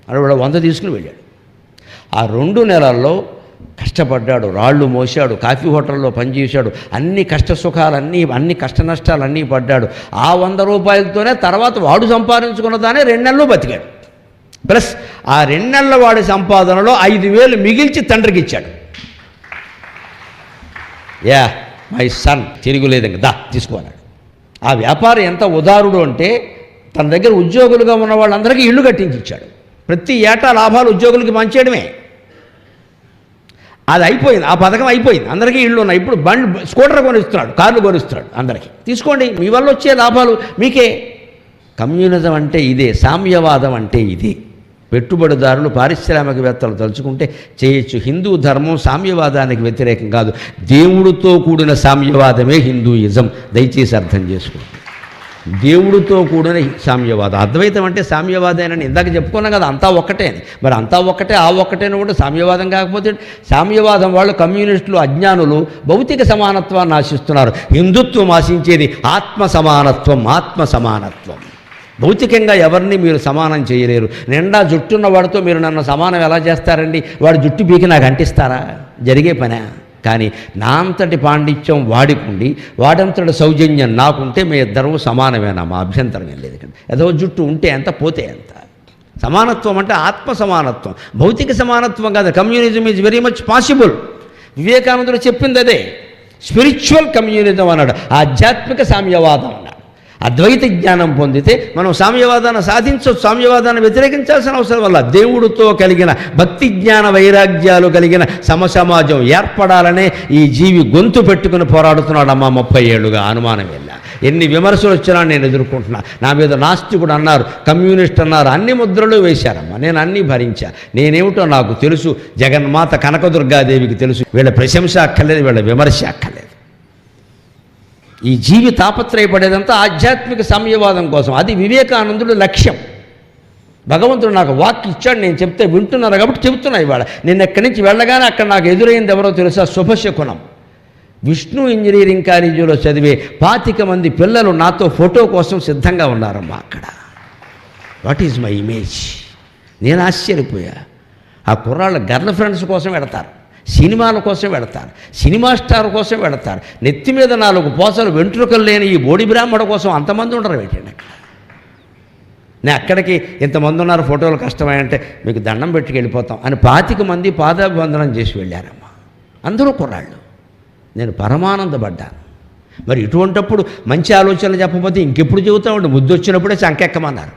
అక్కడ 100 తీసుకుని వెళ్ళాడు. ఆ 2 నెలల్లో కష్టపడ్డాడు, రాళ్ళు మోసాడు, కాఫీ హోటల్లో పనిచేశాడు, అన్ని కష్ట సుఖాలన్నీ, అన్ని కష్ట నష్టాలన్నీ పడ్డాడు. ఆ 100 రూపాయలతోనే తర్వాత వాడు సంపాదించుకున్న దానే 2 నెలలు బతికాడు. ప్లస్ ఆ 2 నెలల వాడి సంపాదనలో 5,000 మిగిల్చి తండ్రికి ఇచ్చాడు. మై సన్, తిరుగులేదు ఇంకా, తీసుకోవాలన్నాడు. ఆ వ్యాపారం ఎంత ఉదారుడు అంటే తన దగ్గర ఉద్యోగులుగా ఉన్న వాళ్ళందరికీ ఇళ్ళు కట్టించి ఇచ్చాడు. ప్రతి ఏటా లాభాలు ఉద్యోగులకి పంచేయడమే. అది అయిపోయింది, ఆ పథకం అయిపోయింది. అందరికీ ఇళ్ళు ఉన్నాయి. ఇప్పుడు స్కూటర్ కొనిస్తున్నాడు, కార్లు కొనిస్తున్నాడు అందరికీ. తీసుకోండి, మీ వల్ల వచ్చే లాభాలు మీకే. కమ్యూనిజం అంటే ఇదే, సామ్యవాదం అంటే ఇదే. పెట్టుబడిదారులు, పారిశ్రామికవేత్తలు తలుచుకుంటే చేయొచ్చు. హిందూ ధర్మం సామ్యవాదానికి వ్యతిరేకం కాదు. దేవుడితో కూడిన సామ్యవాదమే హిందూయిజం. దయచేసి అర్థం చేసుకోండి. దేవుడితో కూడిన సామ్యవాదం. అద్వైతం అంటే సామ్యవాదేనని ఇందాక చెప్పుకున్నాం కదా, అంతా ఒక్కటే అని. మరి అంతా ఒక్కటే, ఆ ఒక్కటేని కూడా సామ్యవాదం కాకపోతే సామ్యవాదం వాళ్ళు, కమ్యూనిస్టులు, అజ్ఞానులు భౌతిక సమానత్వాన్ని ఆశిస్తున్నారు. హిందుత్వం ఆశించేది ఆత్మ సమానత్వం. భౌతికంగా ఎవరిని మీరు సమానం చేయలేరు. నిండా జుట్టున్న వాడితో మీరు నన్ను సమానం ఎలా చేస్తారండి? వాడు జుట్టు పీకి నాకు అంటిస్తారా? జరిగే పనే. కానీ నా అంతటి పాండిత్యం వాడికుండి, వాడంతటి సౌజన్యం నాకుంటే మీ ఇద్దరూ సమానమేనా? మా అభ్యంతరం ఏం లేదు. ఏదో జుట్టు ఉంటే ఎంత, పోతే ఎంత. సమానత్వం అంటే ఆత్మ సమానత్వం, భౌతిక సమానత్వం కాదు. Communism is very much possible. వివేకానందుడు చెప్పింది అదే. స్పిరిచువల్ కమ్యూనిజం అన్నాడు, ఆధ్యాత్మిక సామ్యవాదం అన్నాడు. అద్వైత జ్ఞానం పొందితే మనం సామ్యవాదాన్ని సాధించవచ్చు. సామ్యవాదాన్ని వ్యతిరేకించాల్సిన అవసరం వల్ల దేవుడితో కలిగిన భక్తి జ్ఞాన వైరాగ్యాలు కలిగిన సమసమాజం ఏర్పడాలనే ఈ జీవి గొంతు పెట్టుకుని పోరాడుతున్నాడమ్మా 30 ఏళ్ళుగా. అనుమానం వెళ్ళా. ఎన్ని విమర్శలు వచ్చినా నేను ఎదుర్కొంటున్నా. నా మీద నాస్తికుడు అన్నారు, కమ్యూనిస్ట్ అన్నారు, అన్ని ముద్రలు వేశారమ్మా. నేను అన్నీ భరించా. నేనేమిటో నాకు తెలుసు. జగన్మాత కనకదుర్గాదేవికి తెలుసు. వీళ్ళ ప్రశంస అక్కర్లేదు, వీళ్ళ విమర్శ అక్కర్లేదు. ఈ జీవి తాపత్రయపడేదంతా ఆధ్యాత్మిక సామ్యవాదం కోసం. అది వివేకానందుడు లక్ష్యం. భగవంతుడు నాకు వాక్ ఇచ్చాడు, నేను చెప్తే వింటున్నారు కాబట్టి చెబుతున్నా. ఇవాళ నేను ఎక్కడి నుంచి వెళ్ళగానే అక్కడ నాకు ఎదురైంది ఎవరో తెలుసా? శుభశకునం. విష్ణు ఇంజనీరింగ్ కాలేజీలో చదివే 25 మంది పిల్లలు నాతో ఫోటో కోసం సిద్ధంగా ఉన్నారమ్మా అక్కడ. What is my image? నేను ఆశ్చర్యపోయా. ఆ కుర్రాళ్ళ గర్ల్ ఫ్రెండ్స్ కోసం వెళతారు, సినిమాల కోసం వెళతారు, సినిమా స్టార్ కోసం వెళతారు. నెత్తి మీద 4 పోసలు వెంట్రుకలు లేని ఈ బోడి బ్రాహ్మణ కోసం అంతమంది ఉండరు ఏంటండి అక్కడ. నేను అక్కడికి ఇంతమంది ఉన్నారు, ఫోటోలు కష్టమే అంటే మీకు దండం పెట్టుకు వెళ్ళిపోతాం అని 25 మంది పాదాభివందనం చేసి వెళ్ళారమ్మా. అందరూ కుర్రాళ్ళు. నేను పరమానందపడ్డాను. మరి ఇటువంటప్పుడు మంచి ఆలోచనలు చెప్పకపోతే ఇంకెప్పుడు చెబుతామండి? ముద్దు వచ్చినప్పుడే చంకెక్కమన్నారు.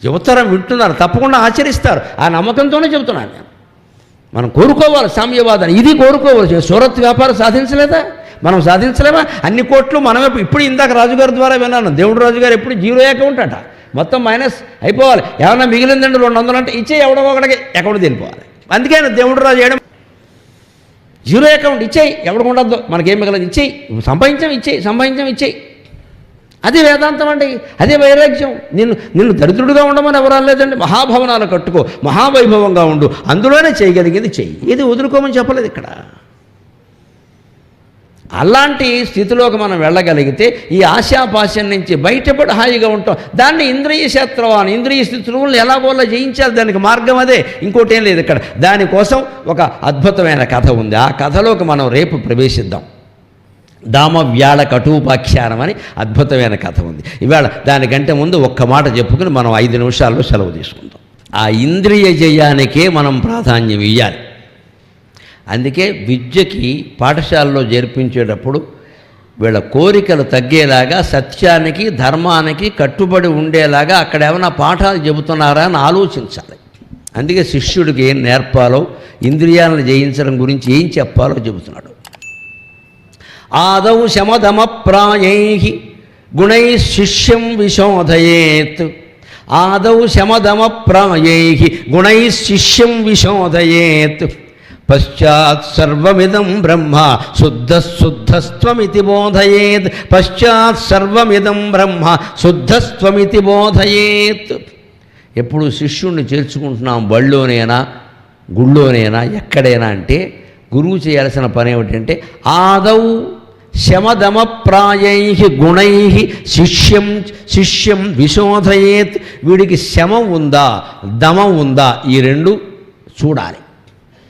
యువతరం వింటున్నారు, తప్పకుండా ఆచరిస్తారు. ఆ నమ్మకంతోనే చెబుతున్నాను నేను. మనం కోరుకోవాలి సామ్యవాదాన్ని. ఇది కోరుకోవాలి. సూరత్ వ్యాపారం సాధించలేదా? మనం సాధించలేమా? అన్ని కోట్లు మనమే. ఇప్పుడు ఇందాక రాజుగారి ద్వారా విన్నాను, దేవుడు రాజుగారు ఎప్పుడు 0 అకౌంట్ అట, మొత్తం మైనస్ అయిపోవాలి. ఏమన్నా మిగిలిందండి 200 అంటే ఇచ్చే ఎవడో ఒకటికి అకౌంట్ తెలిపోవాలి. అందుకే దేవుడు రాజు చేయడం 0 అకౌంట్ ఇచ్చేయి, ఎవరికి ఉండద్దు, మనకేం మిగలదు, ఇచ్చేయి. సంపాదించాం ఇచ్చేయి. అదే వేదాంతం అండి, అదే వైరాగ్యం. నిన్ను దరిద్రుడిగా ఉండమని ఎవరు అనలేదండి. మహాభవనాలు కట్టుకో, మహావైభవంగా ఉండు, అందులోనే చేయగలిగింది చెయ్యి, ఇది వదులుకోమని చెప్పలేదు ఇక్కడ. అలాంటి స్థితిలోకి మనం వెళ్ళగలిగితే ఈ ఆశాపాశం నుంచి బయటపడి హాయిగా ఉంటాం. దాన్ని ఇంద్రియ శత్రువాన్ని, ఇంద్రియ స్థితులను ఎలాగోలా జయించాలి, దానికి మార్గం అదే, ఇంకోటి ఏం లేదు ఇక్కడ. దానికోసం ఒక అద్భుతమైన కథ ఉంది, ఆ కథలోకి మనం రేపు ప్రవేశిద్దాం. దామవ్యాళ కటూపాఖ్యానం అని అద్భుతమైన కథ ఉంది. ఇవాళ దానికంటే ముందు ఒక్క మాట చెప్పుకుని మనం 5 నిమిషాల్లో సెలవు తీసుకుందాం. ఆ ఇంద్రియ జయానికే మనం ప్రాధాన్యం ఇవ్వాలి. అందుకే విద్యకి పాఠశాలలో చేర్పించేటప్పుడు వీళ్ళ కోరికలు తగ్గేలాగా, సత్యానికి ధర్మానికి కట్టుబడి ఉండేలాగా అక్కడ ఏమైనా పాఠాలు చెబుతున్నారా అని ఆలోచించాలి. అందుకే శిష్యుడికి ఏం నేర్పాలో, ఇంద్రియాలను జయించడం గురించి ఏం చెప్పాలో చెబుతున్నాడు. ఆదౌ శమదమప్రాయైః గుణైః శిష్యం విశోధయేత్. ఆదౌ శమదమప్రాయైః గుణైః శిష్యం విశోధయేత్. పశ్చాత్ సర్వమిదం బ్రహ్మ శుద్ధస్త్వమితి బోధయేత్. పశ్చాత్ సర్వమిదం బ్రహ్మ శుద్ధస్త్వమితి బోధయేత్. ఎప్పుడు శిష్యుణ్ణి చేర్చుకుంటున్నాం, బళ్ళోనైనా గుళ్ళోనైనా ఎక్కడైనా అంటే గురువు చేయాల్సిన పని ఏమిటంటే ఆదౌ శమదమప్రాయైః గుణైః శిష్యం విశోధయేత్. వీడికి శమం ఉందా, దమం ఉందా, ఈ రెండు చూడాలి.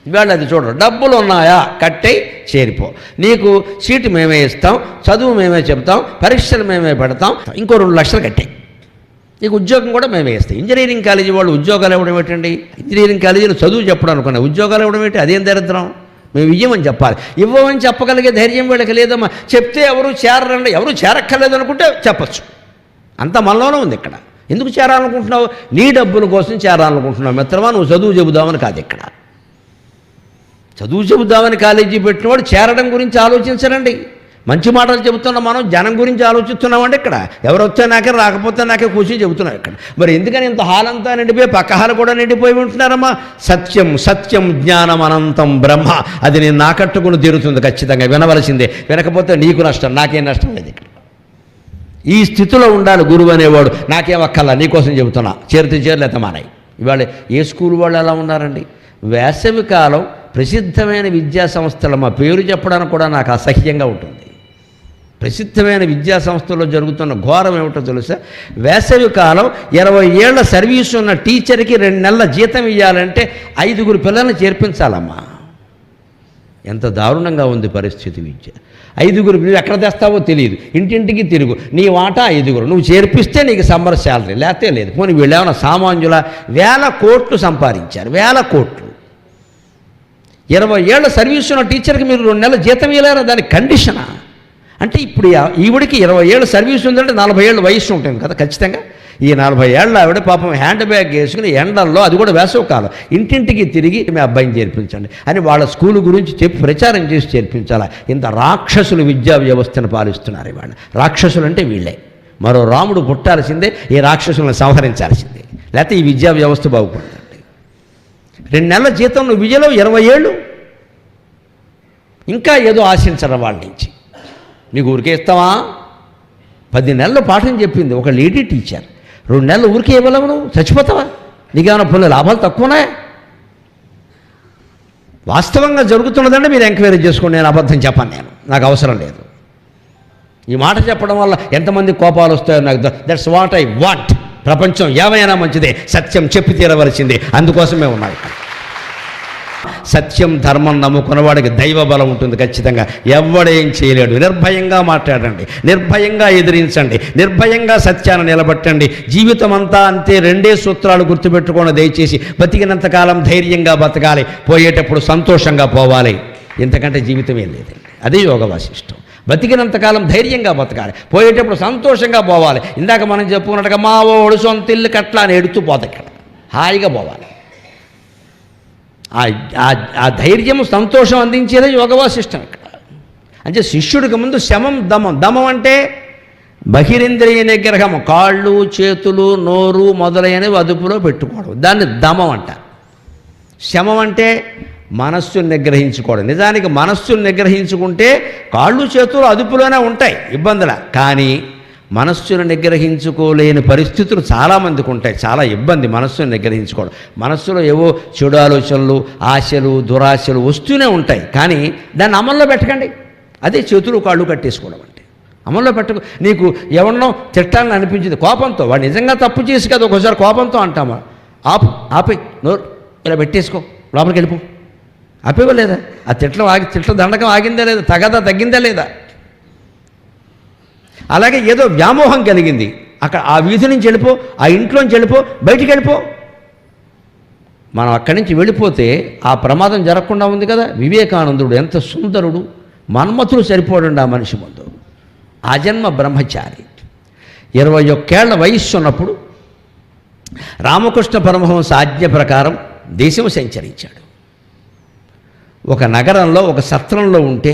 ఇవాళ అది చూడరు. డబ్బులు ఉన్నాయా, కట్టై చేరిపో, నీకు సీటు మేమే ఇస్తాం, చదువు మేమే చెప్తాం, పరీక్షలు మేమే పెడతాం, ఇంకో 2 లక్షలు కట్టాయి, నీకు ఉద్యోగం కూడా మేమే ఇస్తాం. ఇంజనీరింగ్ కాలేజీ వాళ్ళు ఉద్యోగాలు ఇవ్వడం ఏంటండి? ఇంజనీరింగ్ కాలేజీలో చదువు చెప్పడం అనుకున్నా, ఉద్యోగాలు ఇవ్వడం ఏంటి? అదేం దరిద్రం. మేము ఇవ్వమని చెప్పాలి. ఇవ్వమని చెప్పగలిగే ధైర్యం వీళ్ళకి లేదమ్మా. చెప్తే ఎవరు చేరరండి, ఎవరు చేరక్కర్లేదు అనుకుంటే చెప్పచ్చు, అంత మనలోనే ఉంది. ఇక్కడ ఎందుకు చేరాలనుకుంటున్నావు? నీ డబ్బుల కోసం చేరాలనుకుంటున్నావు మిత్రమా, నువ్వు చదువు చెబుదామని కాదు. ఇక్కడ చదువు చెబుదామని కాలేజీ పెట్టినవాడు చేరడం గురించి ఆలోచించరండి. మంచి మాటలు చెబుతున్నాం, మనం జనం గురించి ఆలోచిస్తున్నామంటే ఇక్కడ ఎవరు వచ్చా నాకే రాకపోతే నాకే కూర్చొని చెబుతున్నాం ఇక్కడ. మరి ఎందుకని ఇంత హాల్ అంతా నిండిపోయి పక్క హాలు కూడా నిండిపోయి ఉంటున్నారమ్మా? సత్యం జ్ఞానం అనంతం బ్రహ్మ, అది నేను నాకట్టుకుని తీరుతుంది, ఖచ్చితంగా వినవలసిందే. వినకపోతే నీకు నష్టం, నాకేం నష్టం లేదు. ఇక్కడ ఈ స్థితిలో ఉండాలి గురువు అనేవాడు. నాకేం అక్కర్లా, నీకోసం చెబుతున్నా, చేరలేత మానాయి. ఇవాళ ఏ స్కూల్ వాళ్ళు ఎలా ఉన్నారండి? వేసవి కాలం ప్రసిద్ధమైన విద్యా సంస్థలు, మా పేరు చెప్పడానికి కూడా నాకు అసహ్యంగా ఉంటుంది. ప్రసిద్ధమైన విద్యా సంస్థల్లో జరుగుతున్న ఘోరం ఏమిటో తెలుసా? వేసవి కాలం 20 ఏళ్ల సర్వీసు ఉన్న టీచర్కి 2 నెలల జీతం ఇవ్వాలంటే 5 పిల్లల్ని చేర్పించాలమ్మా. ఎంత దారుణంగా ఉంది పరిస్థితి విద్య. 5 నువ్వు ఎక్కడ తెస్తావో తెలియదు, ఇంటింటికి తిరుగు, నీ వాటా 5, నువ్వు చేర్పిస్తే నీకు సమ్మర్ శాలరీ, లేకపోతే లేదు. పోనీ వీళ్ళేమన్నా సామాన్యుల? 1000 కోట్లు సంపాదించారు, 1000 కోట్లు. 20 ఏళ్ల సర్వీస్ ఉన్న టీచర్కి మీరు 2 నెలల జీతం ఇవ్వలేరా? దానికి కండిషనా? అంటే ఇప్పుడు ఈవిడికి 20 ఏళ్ళ సర్వీస్ ఉందంటే 40 ఏళ్ళ వయసు ఉంటుంది కదా ఖచ్చితంగా. ఈ 40 ఏళ్ళ ఆవిడ పాపం హ్యాండ్ బ్యాగ్ వేసుకుని ఎండల్లో, అది కూడా వేసవకాలం, ఇంటింటికి తిరిగి మీ అబ్బాయిని చేర్పించండి అని వాళ్ళ స్కూల్ గురించి చెప్పి ప్రచారం చేసి చేర్పించాలా. ఇంత రాక్షసులు విద్యా వ్యవస్థను పాలిస్తున్నారు ఇవాళ. రాక్షసులు అంటే వీళ్ళే. మరో రాముడు పుట్టాల్సిందే, ఈ రాక్షసులను సంహరించాల్సిందే, లేకపోతే ఈ విద్యా వ్యవస్థ బాగుపడుతుంది. 2 నెలల జీతం నువ్వు విద్యలో 20 ఏళ్ళు ఇంకా ఏదో ఆశించరు వాళ్ళ నుంచి. నీకు ఊరికే ఇస్తావా? 10 నెలలు పాఠం చెప్పింది ఒక లేడీ టీచర్, 2 నెలలు ఊరికే ఇవ్వలేవు, నువ్వు చచ్చిపోతావా? నీకేమైనా పొందే లాభాలు తక్కువనా? వాస్తవంగా జరుగుతున్నదంటే మీరు ఎంక్వైరీ చేసుకోండి, నేను అబద్ధం చెప్పను, నాకు అవసరం లేదు. ఈ మాట చెప్పడం వల్ల ఎంతమంది కోపాలు వస్తాయో నాకు. That's what I want. ప్రపంచం ఏమైనా మంచిదే, సత్యం చెప్పి తీరవలసిందే, అందుకోసమే ఉన్నాయి. సత్యం ధర్మం నమ్ముకున్నవాడికి దైవ బలం ఉంటుంది ఖచ్చితంగా, ఎవడేం చేయలేడు. నిర్భయంగా మాట్లాడండి, నిర్భయంగా ఎదిరించండి, నిర్భయంగా సత్యాన్ని నిలబట్టండి. జీవితం అంతా అంతే. 2 సూత్రాలు గుర్తుపెట్టుకోండి దయచేసి. బతికినంతకాలం ధైర్యంగా బతకాలి, పోయేటప్పుడు సంతోషంగా పోవాలి. ఇంతకంటే జీవితం ఏం లేదండి. అదే యోగ వాసిష్టం. బతికినంతకాలం ధైర్యంగా బతకాలి, పోయేటప్పుడు సంతోషంగా పోవాలి. ఇందాక మనం చెప్పుకున్నట్టుగా మా ఓడు సొంత ఇల్లు కట్లా అని ఎడుతూ పోతే ఇక్కడ హాయిగా పోవాలి. ఆ ధైర్యము సంతోషం అందించేదే యోగ వాసిష్టం ఇక్కడ. అంటే శిష్యుడికి ముందు శమం దమం. దమం అంటే బహిరింద్రియ నిగ్రహం, కాళ్ళు చేతులు నోరు మొదలైనవి అదుపులో పెట్టుకోవడం, దాన్ని దమం అంటారు. శమం అంటే మనస్సును నిగ్రహించుకోవడం. నిజానికి మనస్సును నిగ్రహించుకుంటే కాళ్ళు చేతులు అదుపులోనే ఉంటాయి, ఇబ్బందుల. కానీ మనస్సును నిగ్రహించుకోలేని పరిస్థితులు చాలామందికి ఉంటాయి. చాలా ఇబ్బంది మనస్సును నిగ్రహించుకోవడం. మనస్సులో ఏవో చెడు ఆలోచనలు, ఆశలు, దురాశలు వస్తూనే ఉంటాయి. కానీ దాన్ని అమల్లో పెట్టకండి. అదే చేతులు కాళ్ళు కట్టేసుకోవడం అంటే. అమల్లో పెట్టకు. నీకు ఎవరినో తిట్టాలని అనిపించింది కోపంతో, వాడు నిజంగా తప్పు చేసి కదా ఒకసారి కోపంతో అంటామా, ఆపే నోరు ఇలా పెట్టేసుకో, లోపలికి వెళ్ళిపో. ఆపేవలేదా? ఆ తిట్ల దండకం ఆగిందా లేదా? తగదా తగ్గిందా లేదా? అలాగే ఏదో వ్యామోహం కలిగింది, అక్కడ ఆ వీధి నుంచి వెళ్ళిపో, ఆ ఇంట్లోంచి వెళ్ళిపో, బయటికి వెళ్ళిపో. మనం అక్కడి నుంచి వెళ్ళిపోతే ఆ ప్రమాదం జరగకుండా ఉంది కదా. వివేకానందుడు ఎంత సుందరుడు, మన్మథుడు సరిపోడండి ఆ మనిషి ముందు. ఆజన్మ బ్రహ్మచారి. 21 ఏళ్ల వయస్సు ఉన్నప్పుడు రామకృష్ణ పరమహంస ఆజ్ఞ ప్రకారం దేశం సంచరించాడు. ఒక నగరంలో ఒక సత్రంలో ఉంటే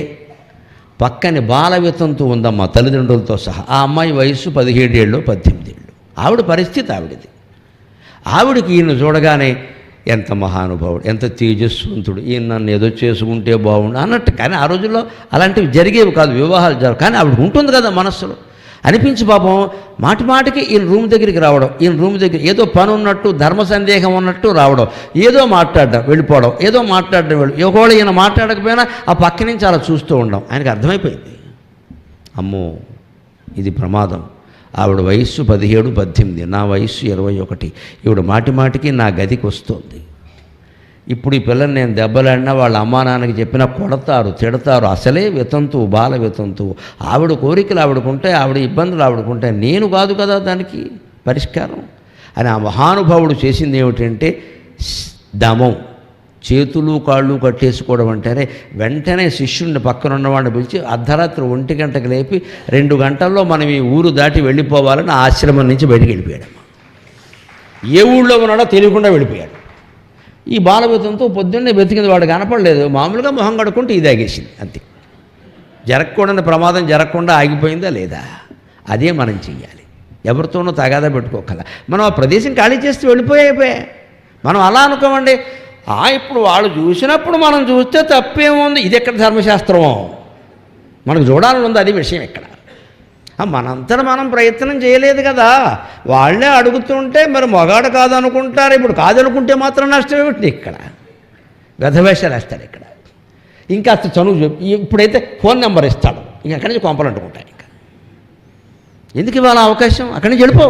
పక్కని బాలవితంతు ఉందమ్మా తల్లిదండ్రులతో సహా. ఆ అమ్మాయి వయస్సు 17 ఏళ్ళు 18 ఏళ్ళు. ఆవిడ పరిస్థితి ఆవిడది. ఆవిడికి ఈయన చూడగానే ఎంత మహానుభావుడు, ఎంత తేజస్వంతుడు, ఈయన నన్ను ఏదో చేసుకుంటే బాగుండు అన్నట్టు. కానీ ఆ రోజుల్లో అలాంటివి జరిగేవి కాదు, వివాహాలు జరగవు. కానీ ఆవిడకు ఉంటుంది కదా మనస్సులో. అనిపించి పాపం మాటి మాటికి ఈయన రూమ్ దగ్గరికి రావడం, ఈయన రూమ్ దగ్గర ఏదో పని ఉన్నట్టు, ధర్మ సందేహం ఉన్నట్టు రావడం, ఏదో మాట్లాడడం వెళ్ళిపోవడం, ఏదో మాట్లాడడం ఒకవేళ ఈయన మాట్లాడకపోయినా ఆ పక్క నుంచి అలా చూస్తూ ఉండడం. ఆయనకు అర్థమైపోయింది, అమ్మో ఇది ప్రమాదం. ఆవిడ వయస్సు 17, 18, నా వయస్సు 21. ఈవిడ మాటి మాటికి నా గదికి వస్తుంది. ఇప్పుడు ఈ పిల్లని నేను దెబ్బలాడినా వాళ్ళ అమ్మా నాన్నకి చెప్పినా కొడతారు, తిడతారు. అసలే వితంతువు, బాల వితంతువు. ఆవిడ కోరికలు ఆవిడకుంటాయి, ఆవిడ ఇబ్బందులు ఆవిడకుంటాయి. నేను కాదు కదా దానికి పరిష్కారం అని ఆ మహానుభావుడు చేసింది ఏమిటంటే దమం. చేతులు కాళ్ళు కట్టేసుకోవడం అంటేనే వెంటనే శిష్యుడిని పక్కనున్నవాడిని పిలిచి అర్ధరాత్రి 1 గంటకు లేపి 2 గంటల్లో మనం ఈ ఊరు దాటి వెళ్ళిపోవాలని ఆశ్రమం నుంచి బయటికి వెళ్ళిపోయాడు. ఏ ఊళ్ళో ఉన్నాడో తెలియకుండా వెళ్ళిపోయాడు. ఈ బాలవితంతో పొద్దున్నే వెతికింది, వాడు కనపడలేదు. మామూలుగా మొహం కడుక్కుంటే ఇది ఆగేసింది అంతే. జరగకూడని ప్రమాదం జరగకుండా ఆగిపోయిందా లేదా? అదే మనం చెయ్యాలి. ఎవరితోనూ తగాదా పెట్టుకోకల. మనం ఆ ప్రదేశం ఖాళీ చేస్తే వెళ్ళిపోయాయి. మనం అలా అనుకోమండి, ఇప్పుడు వాళ్ళు చూసినప్పుడు మనం చూస్తే తప్పేముంది, ఇది ఎక్కడ ధర్మశాస్త్రమో, మనకు చూడాలని ఉంది. అది విషయం ఇక్కడ. మనంతట మనం ప్రయత్నం చేయలేదు కదా. వాళ్ళే అడుగుతుంటే మరి మగాడు కాదనుకుంటారు. ఇప్పుడు కాదనుకుంటే మాత్రం నష్టం ఏమిటి? ఇక్కడ గధవేషాలు వేస్తాడు. ఇక్కడ ఇంకా చనువు ఇప్పుడైతే ఫోన్ నెంబర్ ఇస్తాడు, ఇంక అక్కడి నుంచి కొంపలు అంటుకుంటాయి. ఇంకా ఎందుకు ఇవాళ అవకాశం? అక్కడి నుంచి వెళ్ళిపో.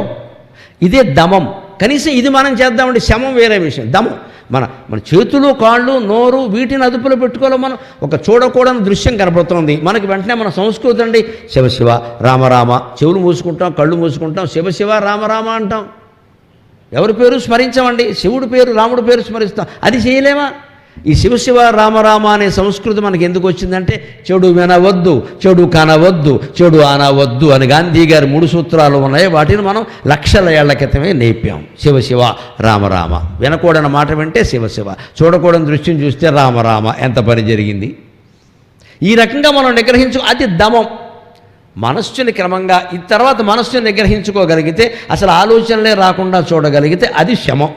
ఇదే దమం. కనీసం ఇది మనం చేద్దామంటే శమం వేరే విషయం. దమం మన చేతులు కాళ్ళు నోరు వీటిని అదుపులో పెట్టుకోవాలి. మనం ఒక చూడకూడని దృశ్యం కనపడుతుంది మనకి, వెంటనే మన సంస్కృతి అండి శివశివ రామరామ, చెవులు మూసుకుంటాం, కళ్ళు మూసుకుంటాం, శివశివ రామరామ అంటాం. ఎవరి పేరు స్మరించమండి, శివుడి పేరు రాముడి పేరు స్మరిస్తాం. అది చేయలేమా? ఈ శివశివ రామరామ అనే సంస్కృతి మనకి ఎందుకు వచ్చిందంటే చెడు వినవద్దు, చెడు కనవద్దు, చెడు అనవద్దు అని గాంధీ గారి 3 సూత్రాలు ఉన్నాయి. వాటిని మనం లక్షల ఏళ్ల క్రితమే నేర్పాం. శివశివ రామరామ. వినకూడని మాట వింటే శివశివ, చూడకూడని దృశ్యం చూస్తే రామరామ. ఎంత పని జరిగింది? ఈ రకంగా మనం అది దమం. మనస్సుని క్రమంగా ఈ తర్వాత మనస్సుని నిగ్రహించుకోగలిగితే, అసలు ఆలోచనలే రాకుండా చూడగలిగితే అది శమం.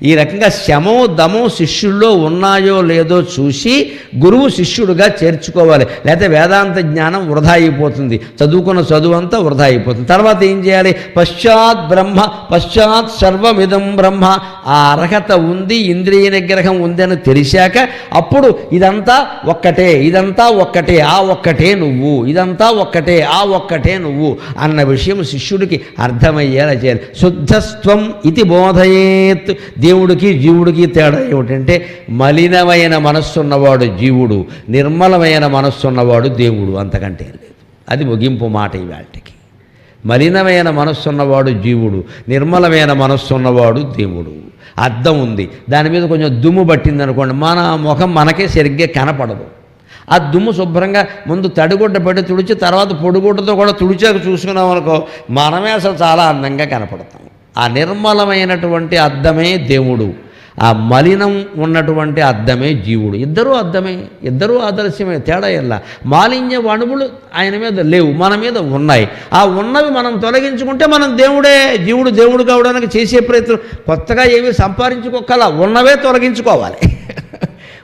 ఈ రకంగా శమం దమం శిష్యుల్లో ఉన్నాయో లేదో చూసి గురువు శిష్యుడిగా చేర్చుకోవాలి. లేకపోతే వేదాంత జ్ఞానం వృధా అయిపోతుంది, చదువుకున్న చదువు అంతా వృధా అయిపోతుంది. తర్వాత ఏం చేయాలి? పశ్చాత్ బ్రహ్మ, పశ్చాత్ సర్వమిదం బ్రహ్మ. ఆ అర్హత ఉంది, ఇంద్రియ నిగ్రహం ఉందని తెలిసాక అప్పుడు ఇదంతా ఒక్కటే, ఇదంతా ఒక్కటే, ఆ ఒక్కటే నువ్వు, ఇదంతా ఒక్కటే, ఆ ఒక్కటే నువ్వు అన్న విషయం శిష్యుడికి అర్థమయ్యేలా చేయాలి. శుద్ధస్త్వం ఇది బోధయేత్. దేవుడికి జీవుడికి తేడా ఏమిటంటే మలినమైన మనస్సున్నవాడు జీవుడు, నిర్మలమైన మనస్సున్నవాడు దేవుడు. అంతకంటే లేదు. అది ముగింపు మాట ఇవాటికి. మలినమైన మనస్సున్నవాడు జీవుడు, నిర్మలమైన మనస్సున్నవాడు దేవుడు. అద్దం ఉంది, దాని మీద కొంచెం దుమ్ము పట్టింది అనుకోండి, మన ముఖం మనకే సరిగ్గా కనపడదు. ఆ దుమ్ము శుభ్రంగా ముందు తడిగుడ్డ పెట్టి తుడిచి తర్వాత పొడిగుడ్డతో కూడా తుడిచాక చూసుకున్నాం అనుకో, మనమే అసలు చాలా అందంగా కనపడతాం. ఆ నిర్మలమైనటువంటి అద్దమే దేవుడు, ఆ మలినం ఉన్నటువంటి అద్దమే జీవుడు. ఇద్దరూ అద్దమే, ఇద్దరూ ఆదర్శమే. తేడా ఎలా? మాలిన్య అణువులు ఆయన మీద లేవు, మన మీద ఉన్నాయి. ఆ ఉన్నవి మనం తొలగించుకుంటే మనం దేవుడే. జీవుడు దేవుడు కావడానికి చేసే ప్రయత్నం కొత్తగా ఏమీ సంపాదించుకోకలా, ఉన్నవే తొలగించుకోవాలి.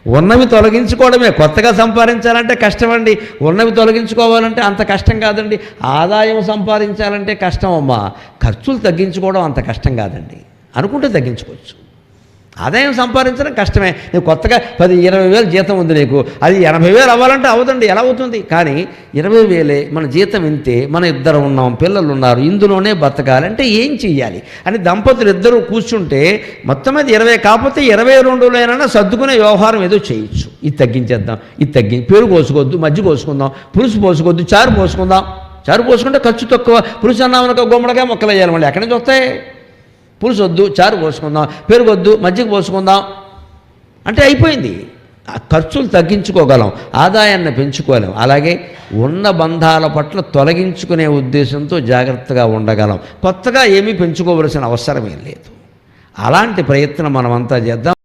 ఉన్నవి తొలగించుకోవడమే. కొత్తగా సంపాదించాలంటే కష్టమండి. ఉన్నవి తొలగించుకోవాలంటే అంత కష్టం కాదండి. ఆదాయం సంపాదించాలంటే కష్టం అమ్మా. ఖర్చులు తగ్గించుకోవడం అంత కష్టం కాదండి. అనుకుంటే తగ్గించుకోవచ్చు. ఆదాయం సంపాదించడం కష్టమే. నీకు కొత్తగా 10-20 వేలు జీతం ఉంది, నీకు అది 80,000 అవ్వాలంటే అవదండి. ఎలా అవుతుంది? కానీ 20,000 మన జీతం ఇంతే, మన ఇద్దరు ఉన్నాం, పిల్లలు ఉన్నారు, ఇందులోనే బతకాలంటే ఏం చెయ్యాలి అని దంపతులు ఇద్దరు కూర్చుంటే మొత్తం అది 20 కాకపోతే 22 సర్దుకునే వ్యవహారం ఏదో చేయొచ్చు. ఇది తగ్గించేద్దాం, ఇది పెరుగు పోసుకోవద్దు, మజ్జిగ పోసుకుందాం, పులుసు పోసుకోవద్దు, చారు పోసుకుందాం. చారు పోసుకుంటే ఖర్చు తక్కువ. పులుసు అన్నామనుకో గుమ్మడికాయ మొక్కలు వేయాలి, మళ్ళీ ఎక్కడి నుంచి వస్తాయి? పులుసు వద్దు, చారు పోసుకుందాం, పెరుగొద్దు, మజ్జిగ పోసుకుందాం అంటే అయిపోయింది. ఖర్చులు తగ్గించుకోగలం, ఆదాయాన్ని పెంచుకోలేం. అలాగే ఉన్న బంధాల పట్ల తొలగించుకునే ఉద్దేశంతో జాగ్రత్తగా ఉండగలం. కొత్తగా ఏమీ పెంచుకోవలసిన అవసరం ఏం లేదు. అలాంటి ప్రయత్నం మనమంతా చేద్దాం.